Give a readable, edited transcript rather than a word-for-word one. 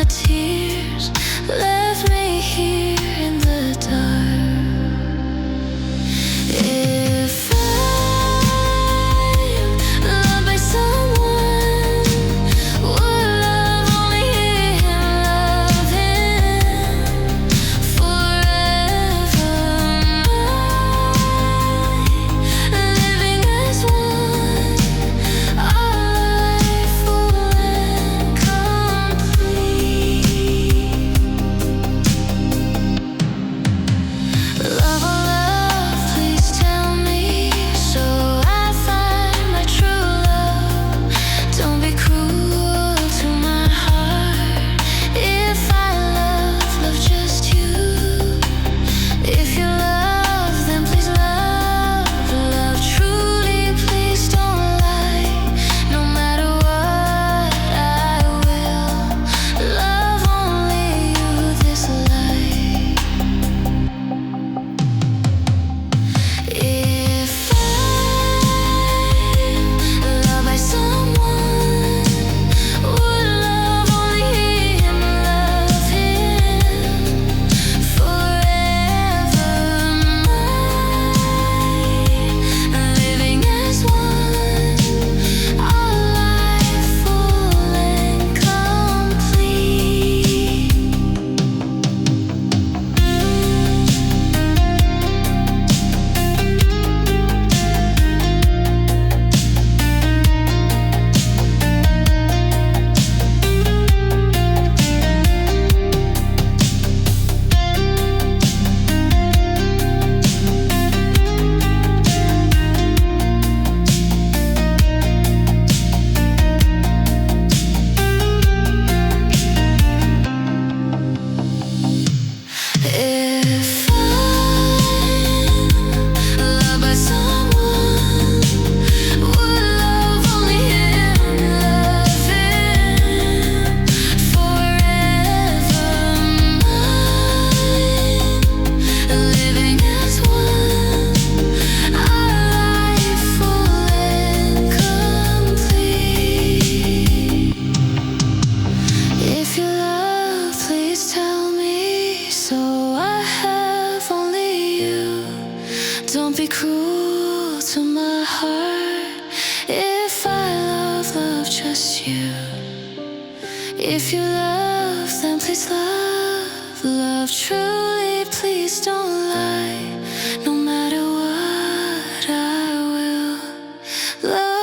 tears left me here in the dark. If I'm loved by someone, would love only hear him love him forever? Living as one, our life full and complete. Love, oh love, please tell me, so I find my true love. Don't be cruel to my heart. If I love just you. If you love, then please love. Love truly, please don't lie. No matter what, I will love only you this life. If I'm loved by someone, would love only hear him love him forever? Living as one, our life full and complete. If I'm loved by someone, would love only hear him love him forever? Living as one, our life full and complete. If you love, please tell me, so I have only you. Don't be cruel to my heart. If I love just you. If you love, then please love. Love truly, please don't lie. No matter what, I will love